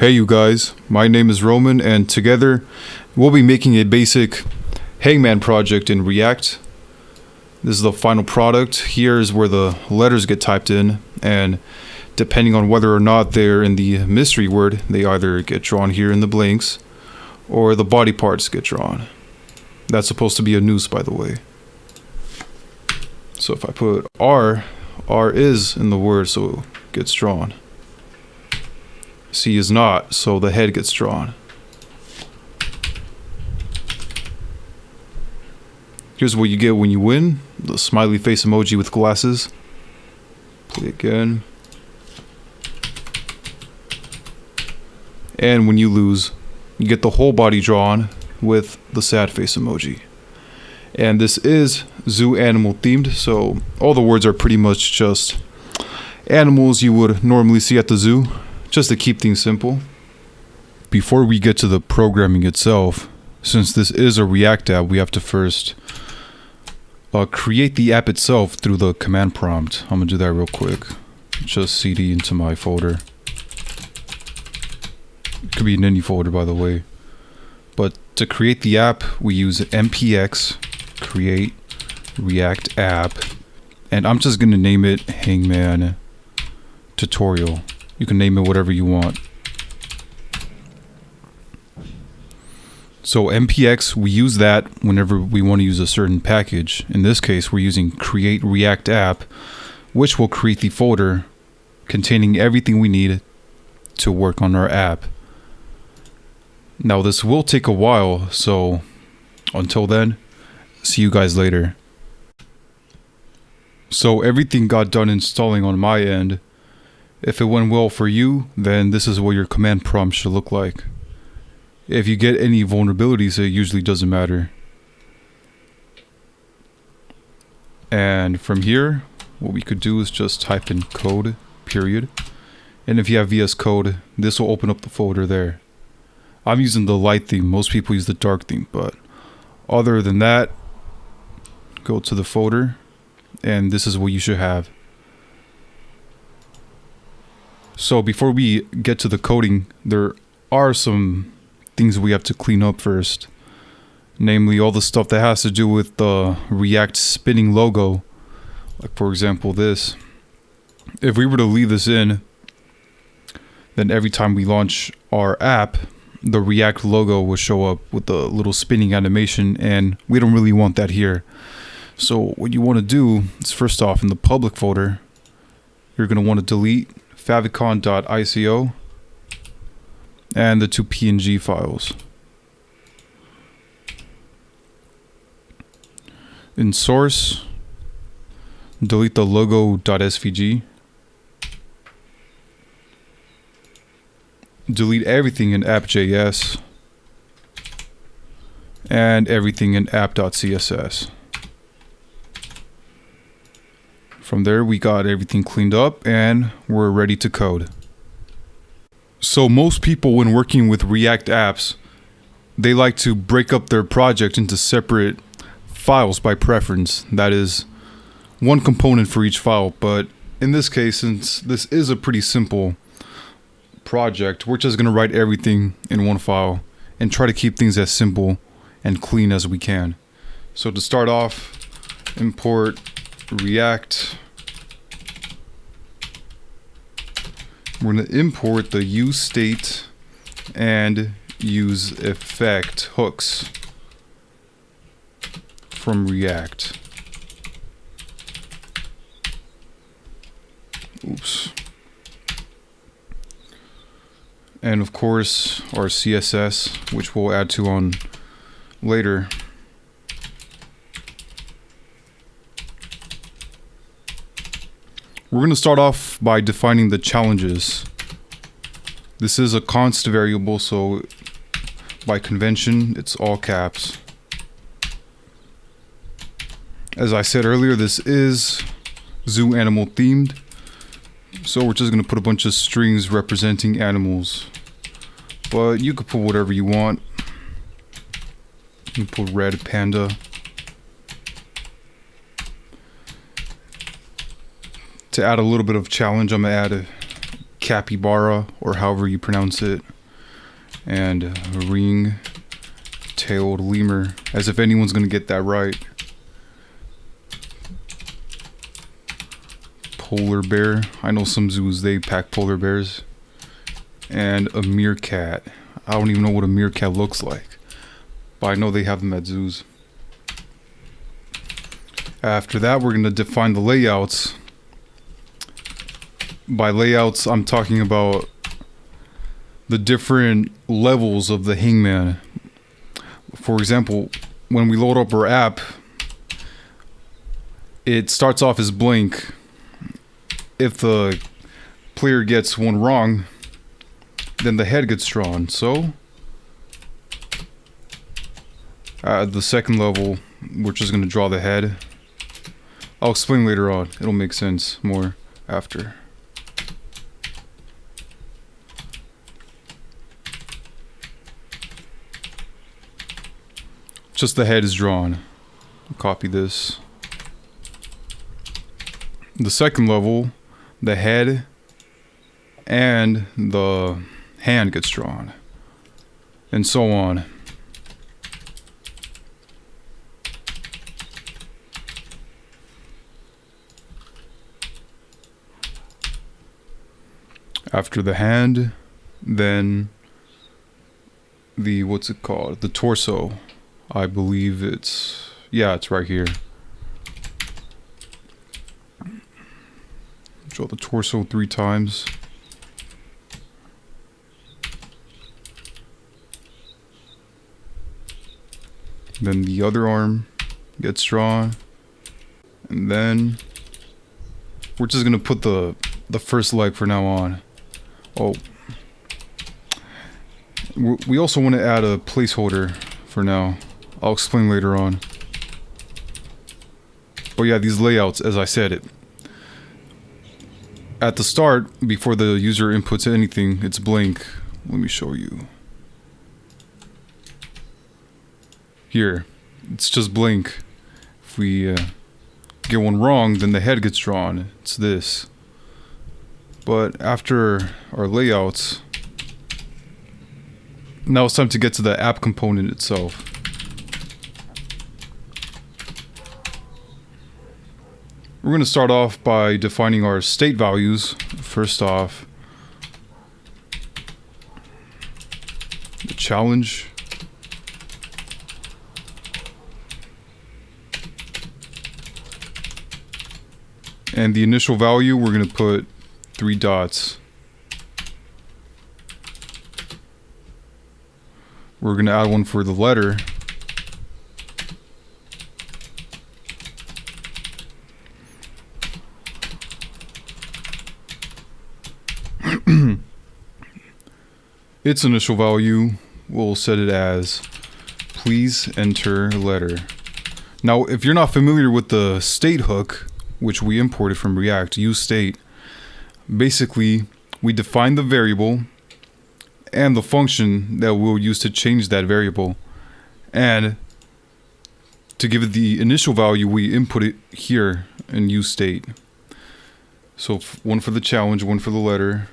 Hey you guys, my name is Roman and together we'll be making a basic Hangman project in React. This is the final product. Here is where the letters get typed in, and depending on whether or not they're in the mystery word, they either get drawn here in the blanks or the body parts get drawn. That's supposed to be a noose, by the way. So if I put R is in the word, so it gets drawn. C is not, so the head gets drawn. Here's what you get when you win. The smiley face emoji with glasses. Play again. And when you lose, you get the whole body drawn with the sad face emoji. And this is zoo animal themed, so all the words are pretty much just animals you would normally see at the zoo, just to keep things simple. Before we get to the programming itself, since this is a React app, we have to first create the app itself through the command prompt. I'm gonna do that real quick. Just cd into my folder. It could be in any folder, by the way. But to create the app, we use npx create react app, and I'm just gonna name it Hangman tutorial. You can name it whatever you want. So npx, we use that whenever we want to use a certain package. In this case, we're using create react app, which will create the folder containing everything we need to work on our app. Now this will take a while, so until then, see you guys later. So everything got done installing on my end. If it went well for you, then this is what your command prompt should look like. If you get any vulnerabilities, it usually doesn't matter. And from here, what we could do is just type in code, period. And if you have VS Code, this will open up the folder there. I'm using the light theme. Most people use the dark theme, but other than that, go to the folder, and this is what you should have. So before we get to the coding, there are some things we have to clean up first. Namely, all the stuff that has to do with the React spinning logo. Like for example this. If we were to leave this in, then every time we launch our app, the React logo will show up with the little spinning animation, and we don't really want that here. So what you want to do is, first off, in the public folder, you're going to want to delete favicon.ico and the two PNG files. In source, delete the logo.svg. Delete everything in app.js and everything in app.css. From there, we got everything cleaned up and we're ready to code. So most people, when working with React apps, they like to break up their project into separate files by preference. That is, one component for each file. But in this case, since this is a pretty simple project, we're just going to write everything in one file and try to keep things as simple and clean as we can. So to start off, import React. We're going to import the useState and useEffect hooks from React. Oops. And of course, our CSS, which we'll add to on later. We're going to start off by defining the challenges. This is a const variable, so by convention, it's all caps. As I said earlier, this is zoo animal themed. So we're just going to put a bunch of strings representing animals. But you could put whatever you want. You can put red panda. To add a little bit of challenge, I'm going to add a capybara, or however you pronounce it. and ring-tailed lemur, as if anyone's gonna get that right. Polar bear. I know some zoos, they pack polar bears. And a meerkat. I don't even know what a meerkat looks like, but I know they have them at zoos. After that, we're going to define the layouts. By layouts, I'm talking about the different levels of the Hangman. For example, when we load up our app, it starts off as blank. If the player gets one wrong, then the head gets drawn. So at the second level, we're just going to draw the head. I'll explain later on. It'll make sense more after. Just the head is drawn. Copy this. The second level, the head and the hand gets drawn, and so on. After the hand, then the, what's it called? The torso. I believe it's, yeah, it's right here. Draw the torso 3 times. Then the other arm gets drawn. And then we're just gonna put the first leg for now on. Oh, we also want to add a placeholder for now. I'll explain later on. Oh yeah, these layouts, as I said it. At the start, before the user inputs anything, it's blank. Let me show you. Here, it's just blank. If we get one wrong, then the head gets drawn. It's this. But after our layouts, now it's time to get to the app component itself. We're going to start off by defining our state values. First off, the challenge. And the initial value, we're going to put 3 dots. We're going to add one for the letter. Its initial value, we'll set it as please enter letter. Now, if you're not familiar with the state hook, which we imported from React, useState, basically we define the variable and the function that we'll use to change that variable. And to give it the initial value, we input it here in useState. So one for the challenge, one for the letter.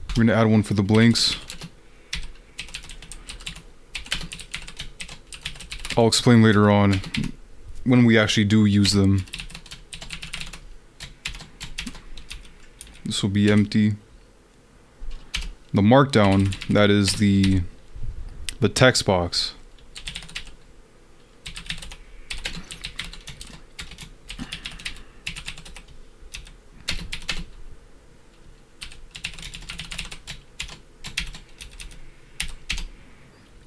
We're going to add one for the blanks. I'll explain later on when we actually do use them. This will be empty. The markdown, that is the text box.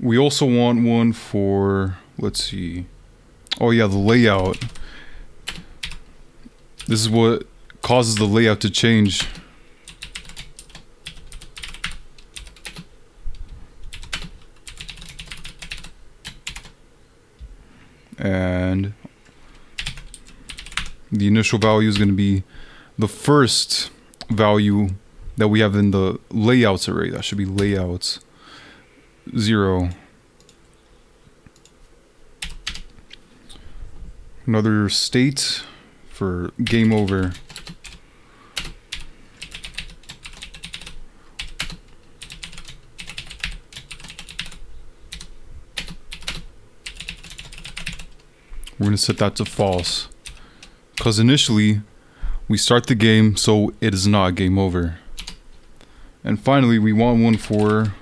We also want one for, let's see. Oh yeah, the layout. This is what causes the layout to change. And the initial value is going to be the first value that we have in the layouts array. That should be layouts 0. Another state for game over. We're going to set that to false. Because initially, we start the game, so it is not game over. And finally, we want one for...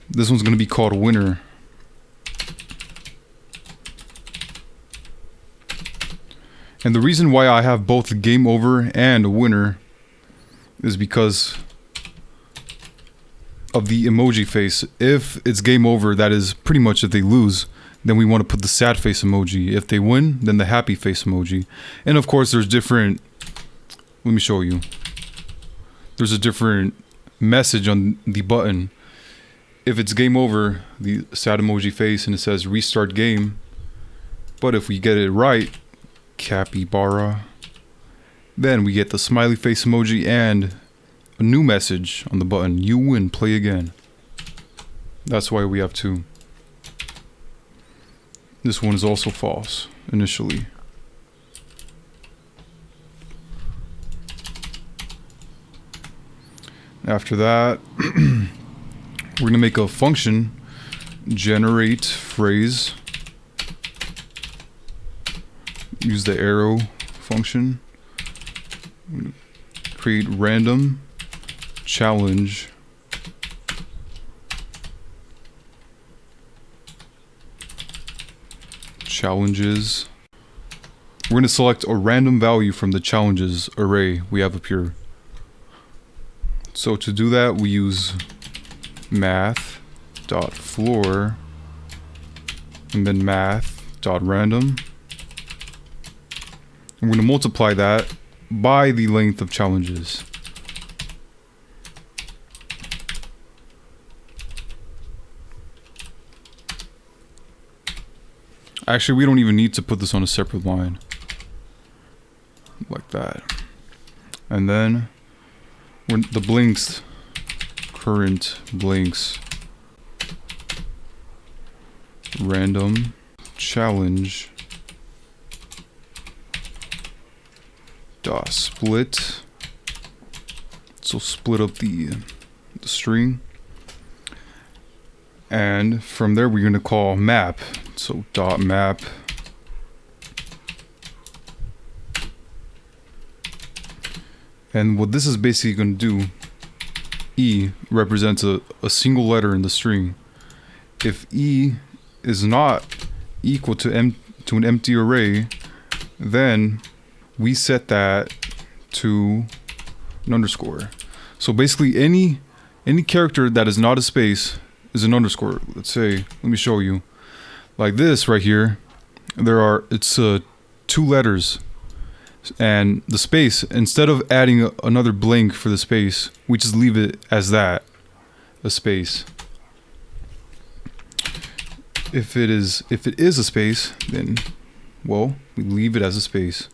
This one's going to be called winner. And the reason why I have both game over and a winner is because of the emoji face. If it's game over, that is pretty much if they lose, then we want to put the sad face emoji. If they win, then the happy face emoji. And of course, there's different... Let me show you. There's a different message on the button. If it's game over, the sad emoji face, and it says restart game. But if we get it right, capybara, then we get the smiley face emoji and a new message on the button. You win, play again. That's why we have two. This one is also false initially. After that, we're going to make a function, generate phrase. Use the arrow function. Create random challenge. Challenges. We're going to select a random value from the challenges array we have up here. So to do that, we use math.floor and then math.random. I'm going to multiply that by the length of challenges. Actually, we don't even need to put this on a separate line. Like that. And then the blinks, current blinks, random challenge dot split. So split up the string. And from there we're going to call map. So dot map. And what this is basically going to do, E represents a single letter in the string. If E is not equal to an empty array, then we set that to an underscore. So basically any character that is not a space is an underscore. Let's say, let me show you. Like this right here, it's 2 letters. And the space, instead of adding another blank for the space, we just leave it as that, a space. If it is a space, then, well, we leave it as a space.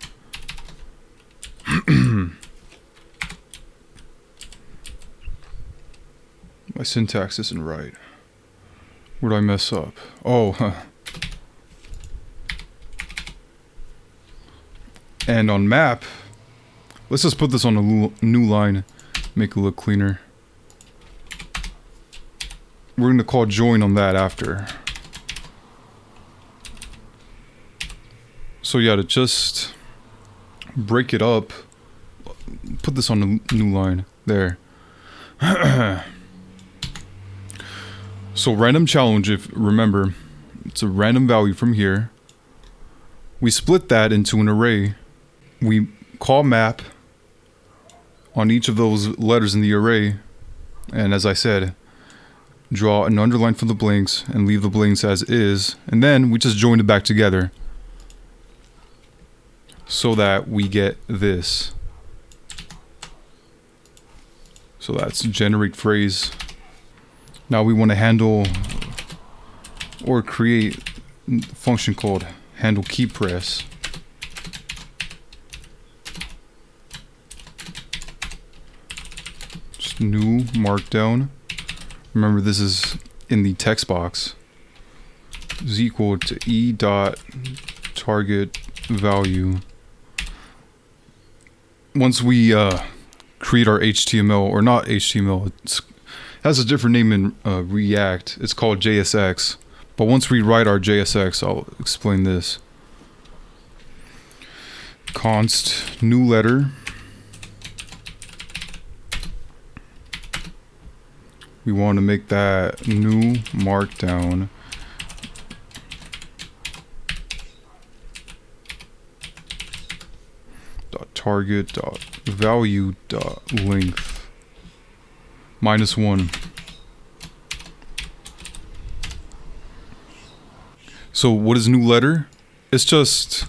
My syntax isn't right. Where did I mess up? Oh, And on map, let's just put this on a new line, make it look cleaner. We're going to call join on that after. So yeah, to just break it up, put this on a new line, there. So random challenge, if remember, it's a random value from here. We split that into an array. We call map on each of those letters in the array, and as I said, draw an underline for the blanks and leave the blanks as is, and then we just join it back together so that we get this. So that's generate phrase. Now we want to handle or create a function called handle key press. Just new markdown. Remember, this is in the text box. Is equal to e dot target value. Once we create our HTML, or not HTML, it has a different name in React. It's called JSX. But once we write our JSX, I'll explain this. const new letter. We want to make that new markdown. Target value length -1. So what is new letter? It's just,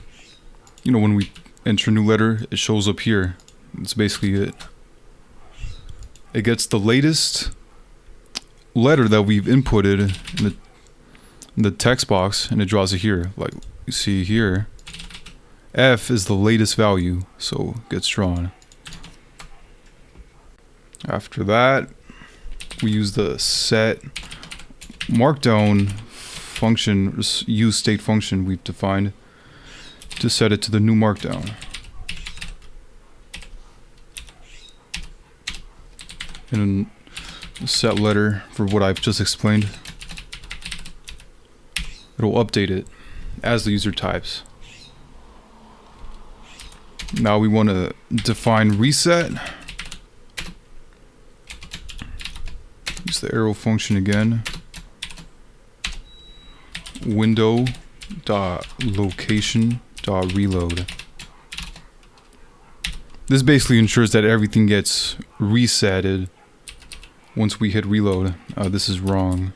you know, when we enter new letter, it shows up here. That's basically it. It gets the latest letter that we've inputted in the text box, and it draws it here. Like you see here, F is the latest value, so it gets drawn. After that, we use the set markdown function, useState function we've defined to set it to the new markdown. And then set letter for what I've just explained. It'll update it as the user types. Now we want to define reset. Use the arrow function again. Window.location.reload. This basically ensures that everything gets resetted once we hit reload. This is wrong.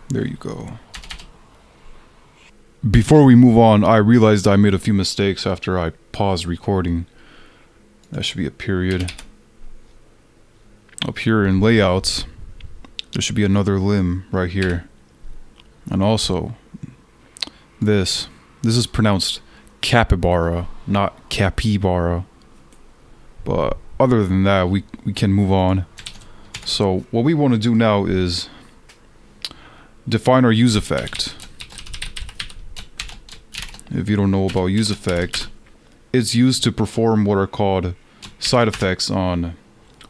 There you go. Before we move on, I realized I made a few mistakes after I paused recording. That should be a period. Up here in layouts, there should be another limb right here. And also, this is pronounced capybara, not capybara. But other than that, we can move on. So what we want to do now is define our useEffect. If you don't know about useEffect, it's used to perform what are called side effects on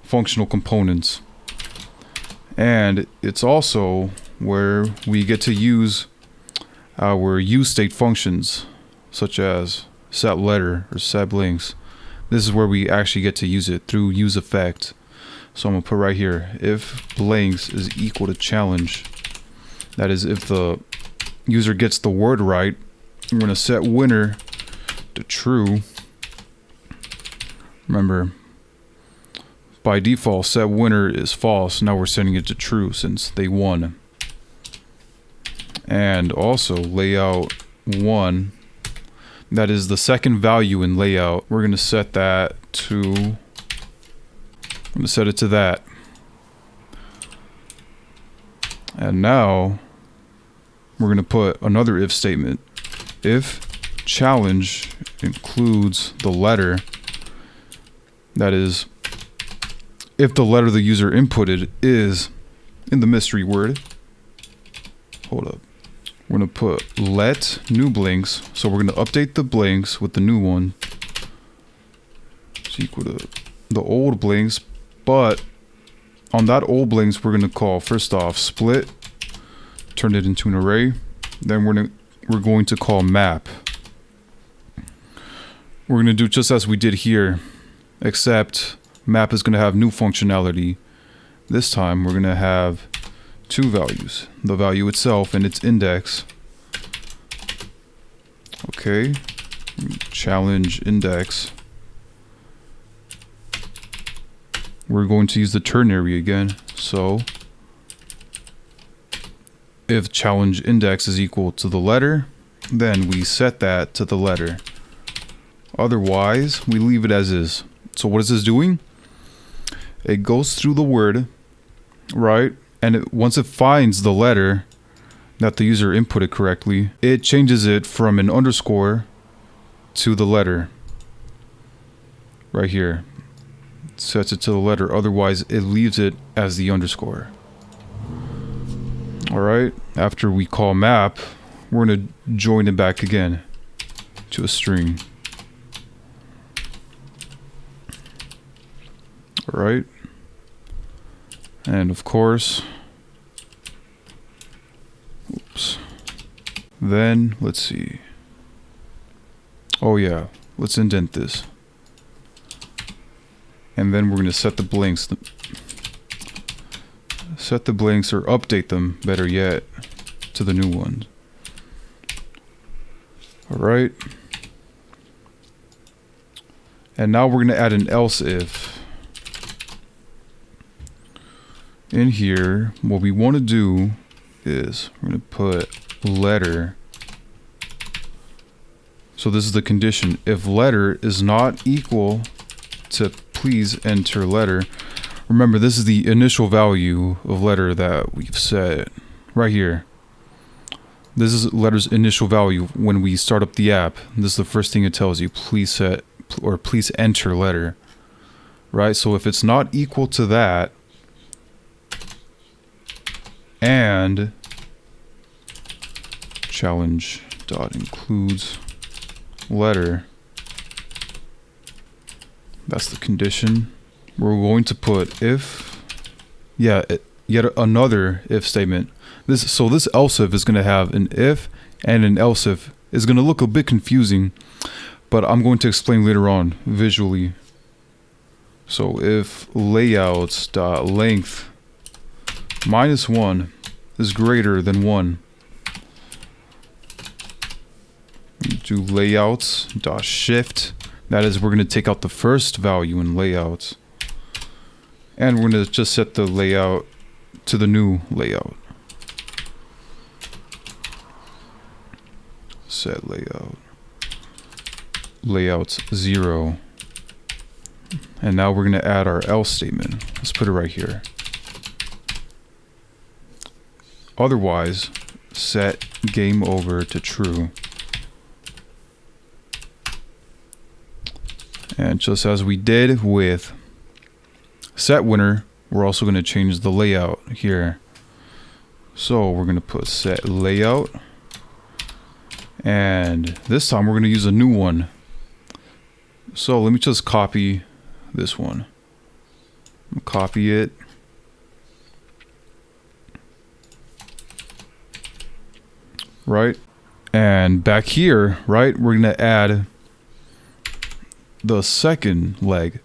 functional components. And it's also where we get to use our useState functions, such as setLetter or setBlinks. This is where we actually get to use it through useEffect. So I'm going to put right here, if blinks is equal to challenge. That is, if the user gets the word right, we're going to set winner to true. Remember, by default, set winner is false. Now we're setting it to true since they won. And also layout 1, that is the second value in layout. We're going to set that to, I'm going to set it to that. And now we're going to put another if statement. If challenge includes the letter, that is, if the letter the user inputted is in the mystery word, hold up, we're going to put let new blinks, so we're going to update the blinks with the new one. It's equal to the old blinks, but on that old blinks we're going to call, first off, split, turn it into an array, then we're going to call map. We're going to do just as we did here, except map is going to have new functionality. This time we're going to have two values, the value itself and its index. Okay, challenge index. We're going to use the ternary again, so if challenge index is equal to the letter, then we set that to the letter. Otherwise, we leave it as is. So what is this doing? It goes through the word, right? And once it finds the letter that the user inputted correctly, it changes it from an underscore to the letter. Right here. It sets it to the letter. Otherwise, it leaves it as the underscore. Alright, after we call map, we're going to join it back again to a string. Alright, and of course, oops, Then let's see. Oh yeah, let's indent this. And then we're going to set the blanks. Set the blanks, or update them, better yet, to the new ones. Alright. And now we're going to add an else if. In here, what we want to do is we're going to put letter. So this is the condition. If letter is not equal to please enter letter. Remember, this is the initial value of letter that we've set right here. This is letter's initial value when we start up the app. This is the first thing it tells you. Please set or please enter letter. Right? So if it's not equal to that, and challenge dot includes letter, that's the condition. We're going to put if, yet another if statement. So this else if is going to have an if and an else if. It's going to look a bit confusing, but I'm going to explain later on visually. So if layouts dot length -1 is greater than 1, do layouts dot shift. That is, we're going to take out the first value in layouts, and we're going to just set the layout to the new layout. Set layouts 0. And now we're going to add our else statement. Let's put it right here. Otherwise, set game over to true. And just as we did with set winner, we're also going to change the layout here. So we're going to put set layout, and this time we're going to use a new one. So let me just copy this one. Copy it. Right? And back here, right, we're going to add the second leg.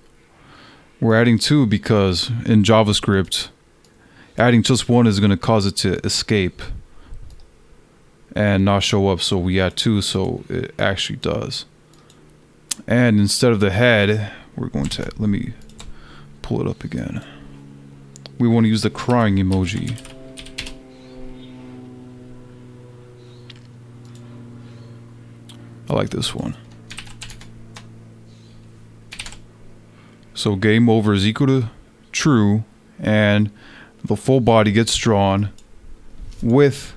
We're adding 2 because in JavaScript, adding just 1 is going to cause it to escape and not show up. So we add 2 so it actually does. And instead of the head, we're going to, let me pull it up again. We want to use the crying emoji. I like this one. So game over is equal to true, and the full body gets drawn with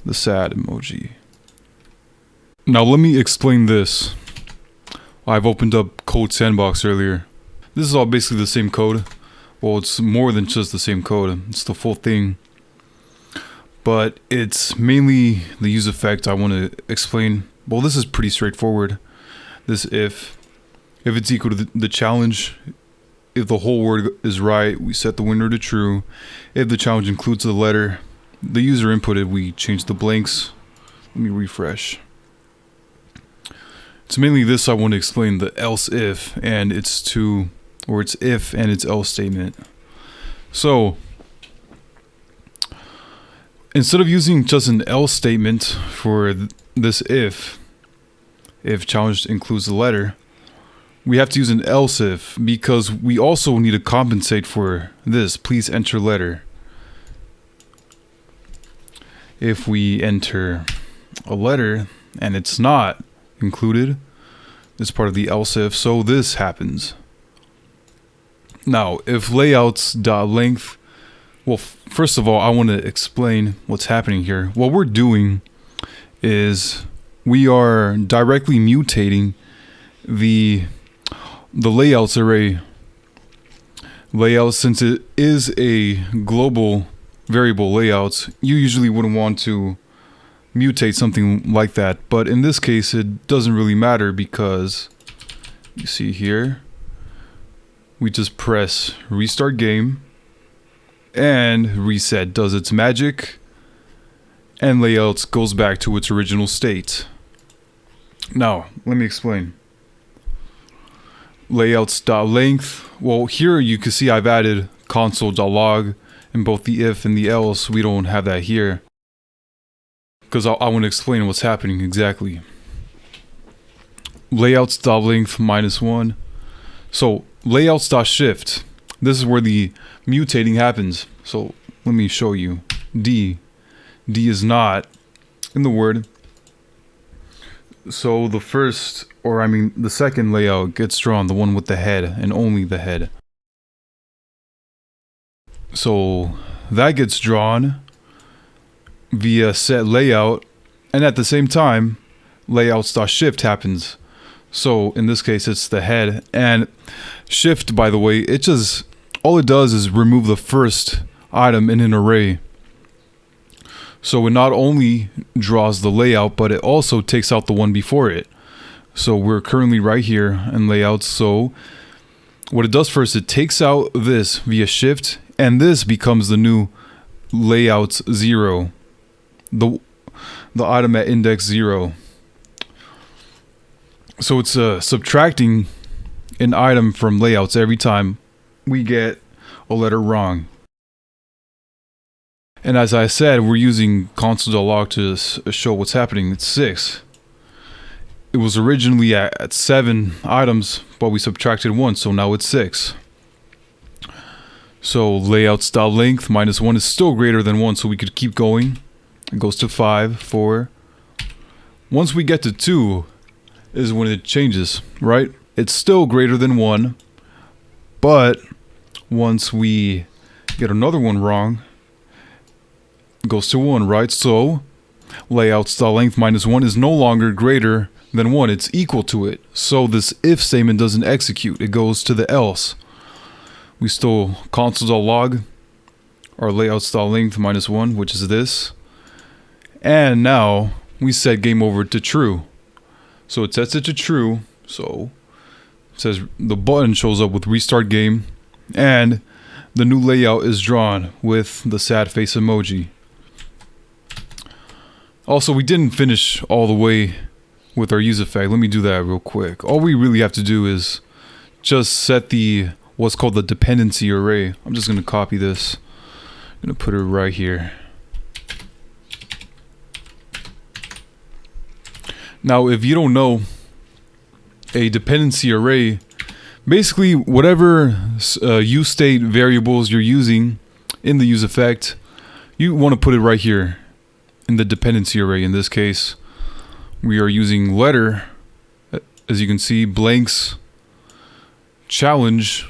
the sad emoji. Now let me explain this. I've opened up Code Sandbox earlier. This is all basically the same code. Well, it's more than just the same code. It's the full thing. But it's mainly the useEffect I want to explain. Well, this is pretty straightforward. This if it's equal to the challenge, if the whole word is right, we set the winner to true. If the challenge includes the letter the user inputted, we change the blanks. Let me refresh. It's mainly this I want to explain, the else if and its if and its else statement. So instead of using just an else statement for this if challenge includes the letter, we have to use an else if, because we also need to compensate for this, please enter letter. If we enter a letter and it's not included, it's part of the else if, so this happens. Now, if layouts.length, well, first of all, I want to explain what's happening here. What we're doing is we are directly mutating the layouts array. Layouts, since it is a global variable layouts, you usually wouldn't want to mutate something like that. But in this case, it doesn't really matter because you see here, we just press restart game and reset does its magic. and layouts goes back to its original state. Now, let me explain. Layouts.length. Well, here you can see I've added console.log in both the if and the else. We don't have that here because I want to explain what's happening exactly. Layouts.length -1. So layouts.shift. This is where the mutating happens. So let me show you. D is not in the word. So the first, or I mean the second layout gets drawn, the one with the head and only the head. So that gets drawn via set layout, and at the same time layouts.shift happens. So in this case it's the head, and shift, by the way, all it does is remove the first item in an array. So it not only draws the layout, but it also takes out the one before it. So we're currently right here in layouts. So what it does first, it takes out this via shift, and this becomes the new layouts 0, the item at index 0. So it's subtracting an item from layouts every time we get a letter wrong. And as I said, we're using console.log to show what's happening. It's 6. It was originally at 7 items, but we subtracted 1, so now it's 6. So layouts.length -1 is still greater than 1, so we could keep going. It goes to 5, 4. Once we get to 2 is when it changes, right? It's still greater than 1, but once we get another one wrong, it goes to 1, right? So layouts.length -1 is no longer greater than 1, it's equal to it. So this if statement doesn't execute, it goes to the else. We still console.log our layouts.length -1, which is this, and now we set game over to true. So it sets it to true, so it says the button shows up with restart game, and the new layout is drawn with the sad face emoji. Also, we didn't finish all the way with our useEffect. Let me do that real quick. All we really have to do is just set the what's called the dependency array. I'm just going to copy this. I'm going to put it right here. Now, if you don't know, a dependency array, basically whatever useState variables you're using in the useEffect, you want to put it right here in the dependency array. In this case, we are using letter, as you can see, blanks, challenge.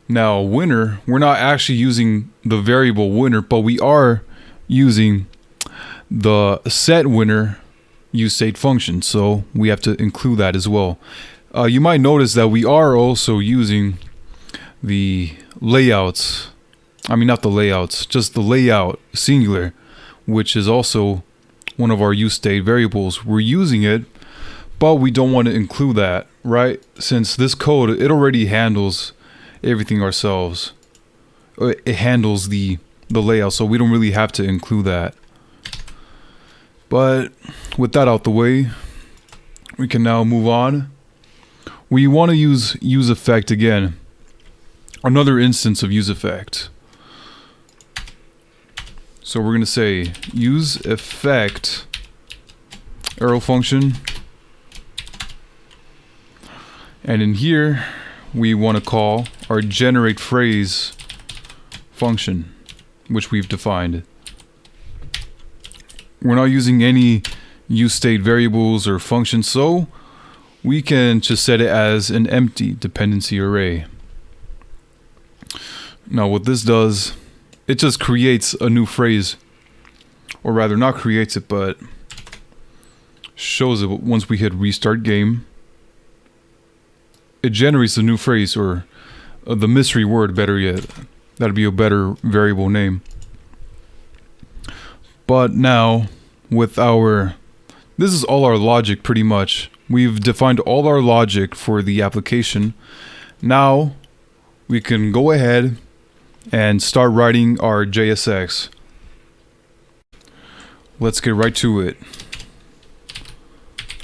Now winner, we're not actually using the variable winner, but we are using the set winner useState function, so we have to include that as well. You might notice that we are also using the layouts, I mean not the layouts, just the layout singular, which is also one of our useState variables. We're using it, but we don't want to include that, right? Since this code, it already handles everything ourselves. It handles the layout, so we don't really have to include that. But with that out the way, we can now move on. We want to use useEffect again. Another instance of useEffect. So we're going to say useEffect arrow function. And in here, we want to call our generate phrase function, which we've defined. We're not using any useState variables or functions, so we can just set it as an empty dependency array. Now what this does, it just creates a new phrase, or rather not creates it, but shows it once we hit restart game. It generates a new phrase, or the mystery word, better yet. That'd be a better variable name. But now, with this is all our logic pretty much. We've defined all our logic for the application. Now, we can go ahead and start writing our JSX. let's get right to it.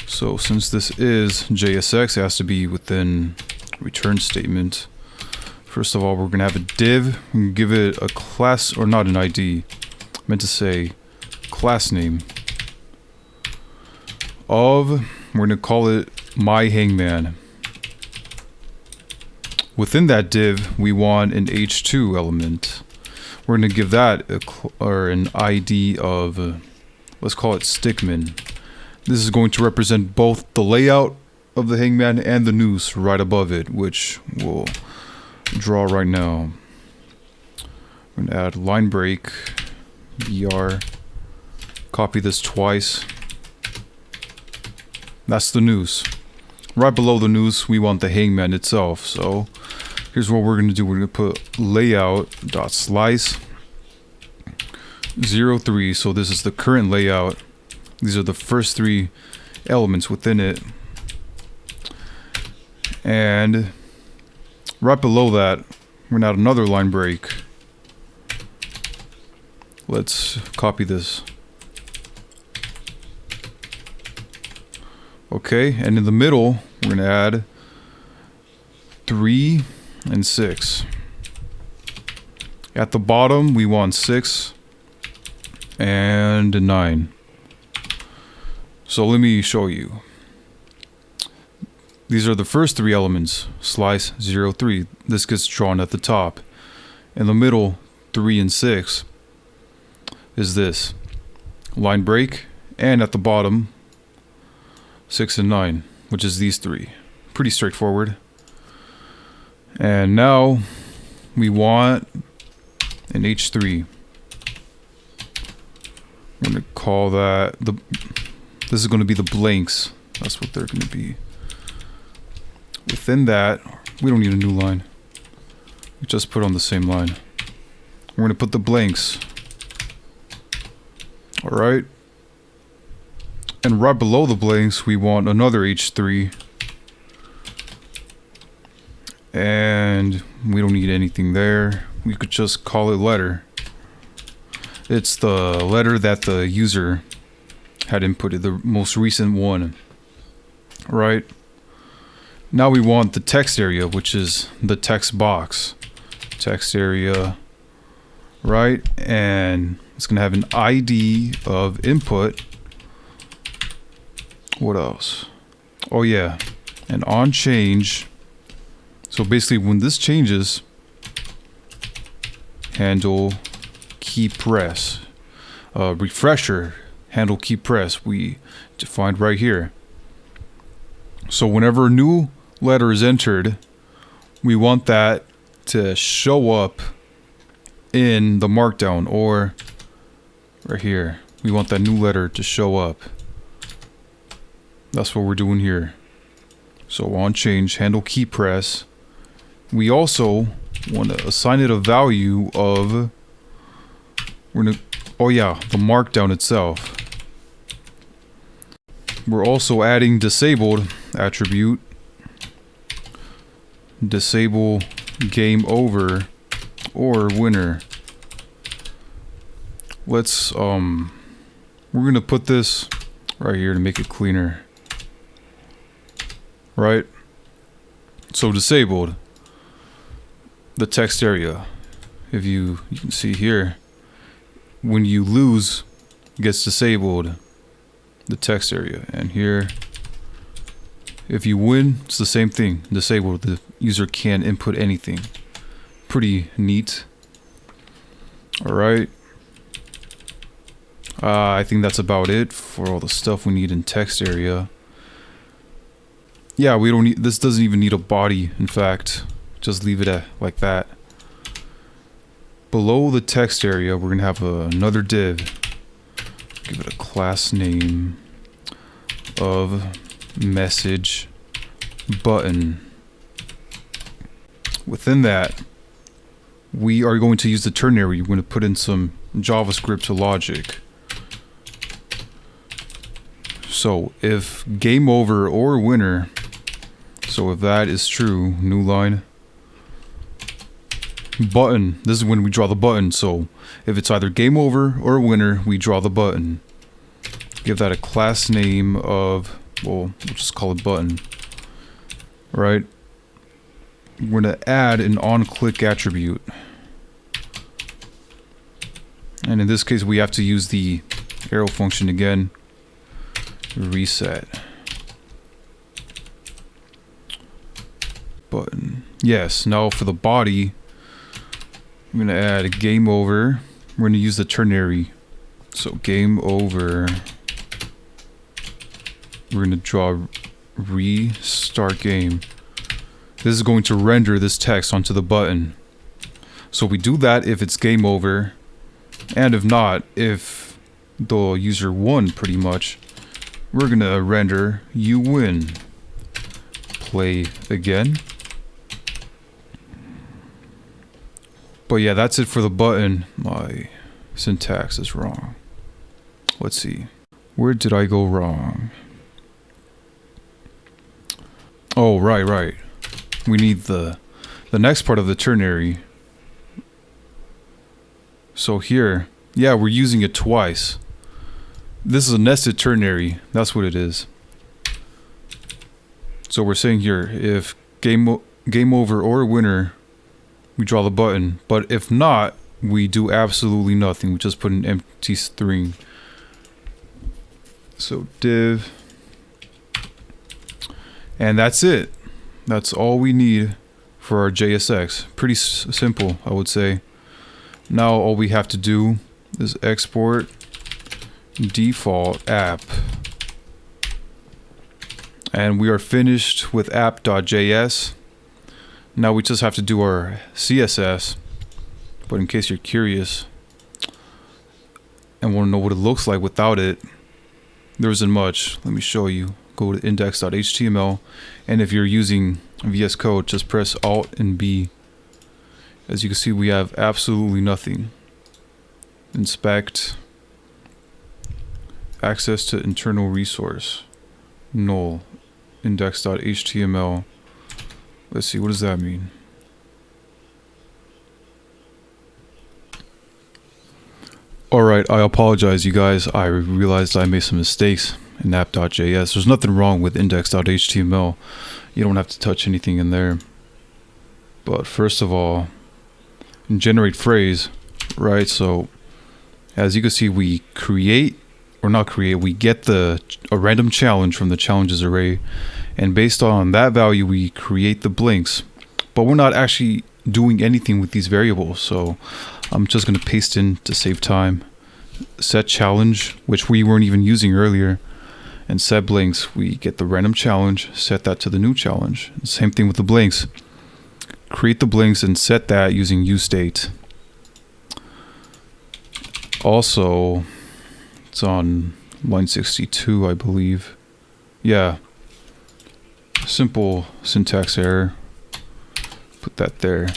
So since this is JSX, it has to be within return statement. First of all, we're gonna have a div and give it a class, or not an ID. I meant to say class name of, we're gonna call it my hangman. Within that div, we want an h2 element. We're gonna give that an ID of, let's call it stickman. This is going to represent both the layout of the hangman and the noose right above it, which we'll draw right now. I'm going to add line break, br, copy this twice. That's the noose. Right below the noose, we want the hangman itself. So here's what we're going to do. We're going to put layout.slice 03. So this is the current layout. These are the first three elements within it. And right below that, we're gonna add another line break. Let's copy this. Okay, and in the middle, we're gonna add 3 and 6. At the bottom, we want 6 and 9. So let me show you. These are the first three elements, slice 03. This gets drawn at the top. In the middle, 3 and 6 is this line break, and at the bottom, 6 and 9, which is these three. Pretty straightforward. And now we want an h3. We're going to call that this is going to be the blanks. That's what they're going to be. Within that, we don't need a new line. We just put on the same line. We're going to put the blanks. Alright. And right below the blanks, we want another h3. And we don't need anything there. We could just call it letter. It's the letter that the user had inputted, the most recent one. Right. Now we want the text area, which is the text box. Text area. Right. And it's going to have an ID of input. What else? Oh yeah. And on change. So basically when this changes, handle key press. Refresher. Handle key press we defined right here. So whenever a new letter is entered, we want that to show up in the markdown, or right here. We want that new letter to show up. That's what we're doing here. So on change, handle key press. We also want to assign it a value of, we're gonna, oh yeah, the markdown itself. We're also adding disabled attribute. Disable game over or winner. Let's we're gonna put this right here to make it cleaner. Right? So disabled the text area. If you can see here, when you lose, it gets disabled. The text area, and here if you win, it's the same thing, disabled. The user can't input anything. Pretty neat. Alright, I think that's about it for all the stuff we need in text area. Yeah, we don't need, this doesn't even need a body, in fact. Just leave it like that. Below the text area, we're gonna have another div. Give it a class name of message button. Within that, we are going to use the ternary. We're going to put in some JavaScript logic. So if game over or winner, so if that is true, new line, button, this is when we draw the button. So if it's either game over or winner, we draw the button. give that a class name of, well, we'll just call it button, right? We're going to add an onClick attribute. And in this case, we have to use the arrow function again. Reset. Button. Yes, now for the body, I'm going to add a game over. We're going to use the ternary. So game over. We're going to draw restart game. This is going to render this text onto the button. So we do that if it's game over, and if not, if the user won pretty much, we're going to render you win. Play again. But yeah, that's it for the button. My syntax is wrong. Let's see. Where did I go wrong? Oh, right. We need the next part of the ternary. So here, yeah, we're using it twice. This is a nested ternary. That's what it is. So we're saying here, if game over or winner, we draw the button. But if not, we do absolutely nothing. We just put an empty string. So div. And that's it. That's all we need for our JSX. Pretty simple, I would say. Now all we have to do is export default app. And we are finished with app.js. Now we just have to do our CSS. But in case you're curious and want to know what it looks like without it, there isn't much. Let me show you. Go to index.html, and if you're using VS Code, just press Alt and B. As you can see, we have absolutely nothing. Inspect. Access to internal resource. Null. Index.html. Let's see, what does that mean? Alright, I apologize, you guys. I realized I made some mistakes in app.js. There's nothing wrong with index.html. You don't have to touch anything in there. But first of all, generate phrase, right? So as you can see, we create, or not create, we get a random challenge from the challenges array, and based on that value we create the blinks. But we're not actually doing anything with these variables, so I'm just going to paste in to save time. Set challenge, which we weren't even using earlier, and set blinks. We get the random challenge, set that to the new challenge. Same thing with the blinks. Create the blinks and set that using useState. Also, it's on line 62, I believe. Yeah. Simple syntax error. Put that there.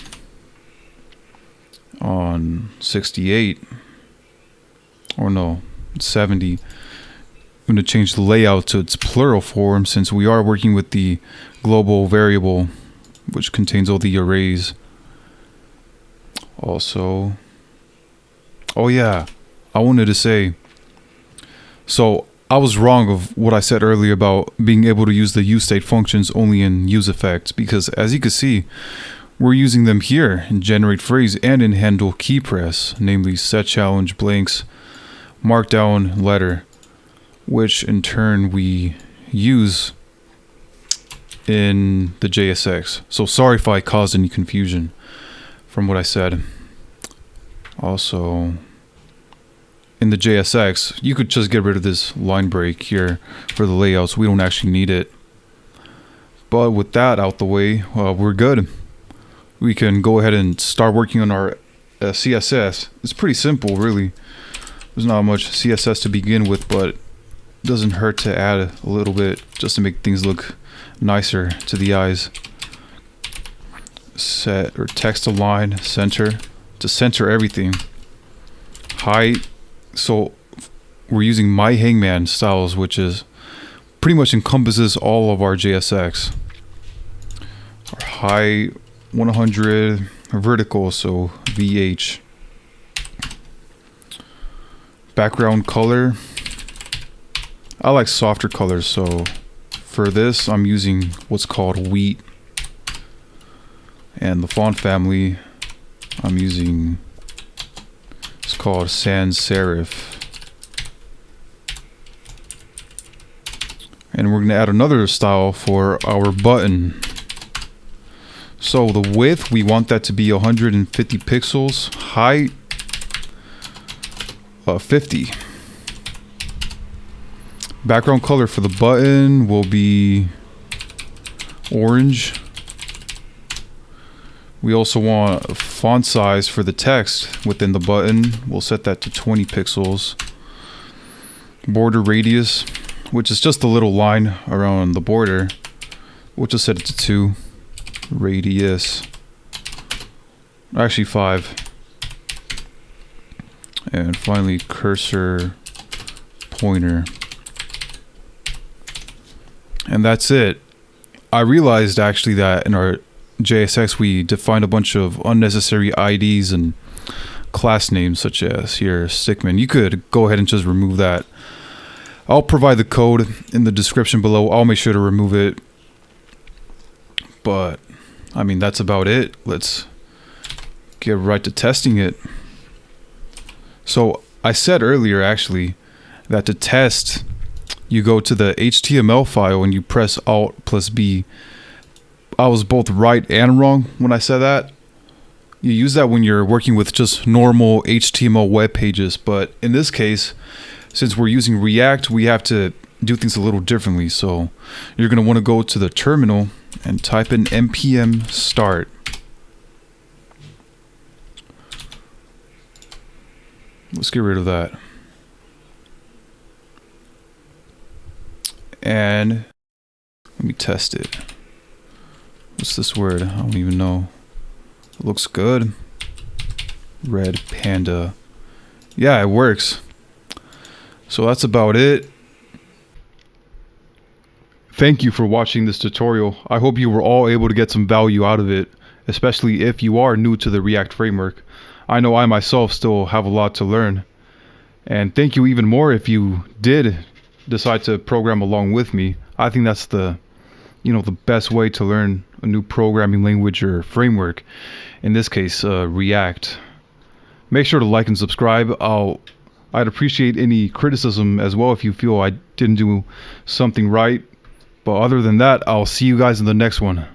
On 68, or no, 70, I'm going to change the layout to its plural form, since we are working with the global variable which contains all the arrays. Also, oh yeah, I wanted to say, so I was wrong of what I said earlier about being able to use the useState functions only in useEffect, because as you can see, we're using them here in generate phrase and in handle key press, namely set challenge, blinks, markdown, letter, which in turn we use in the JSX. So sorry if I caused any confusion from what I said. Also, in the JSX, you could just get rid of this line break here for the layouts. We don't actually need it. But with that out the way, we're good. We can go ahead and start working on our CSS. It's pretty simple, really. There's not much CSS to begin with, but it doesn't hurt to add a little bit just to make things look nicer to the eyes. Set or text align, center, to center everything. Height. So we're using my Hangman styles, which is pretty much encompasses all of our JSX. Our height 100, vertical, so VH. Background color, I like softer colors, so for this I'm using what's called wheat, and the font family I'm using, it's called sans serif. And we're going to add another style for our button. So the width, we want that to be 150 pixels, height 50. Background color for the button will be orange. We also want a font size for the text within the button. We'll set that to 20 pixels. Border radius, which is just a little line around the border, we'll just set it to 2. Radius, actually 5. And finally cursor pointer. And that's it. I realized actually that in our JSX we defined a bunch of unnecessary IDs and class names, such as here Stickman. You could go ahead and just remove that. I'll provide the code in the description below. I'll make sure to remove it. But I mean, that's about it. Let's get right to testing it. So I said earlier actually that to test you go to the HTML file and you press Alt+B. I was both right and wrong when I said that. You use that when you're working with just normal HTML web pages, but in this case, since we're using React, we have to do things a little differently. So you're going to want to go to the terminal and type in npm start. Let's get rid of that. And let me test it. What's this word? I don't even know. It looks good. Red panda. Yeah, it works. So that's about it. Thank you for watching this tutorial. I hope you were all able to get some value out of it, especially if you are new to the React framework. I know I myself still have a lot to learn. And thank you even more if you did decide to program along with me. I think that's the best way to learn a new programming language or framework. In this case, React. Make sure to like and subscribe. I'd appreciate any criticism as well if you feel I didn't do something right. But other than that, I'll see you guys in the next one.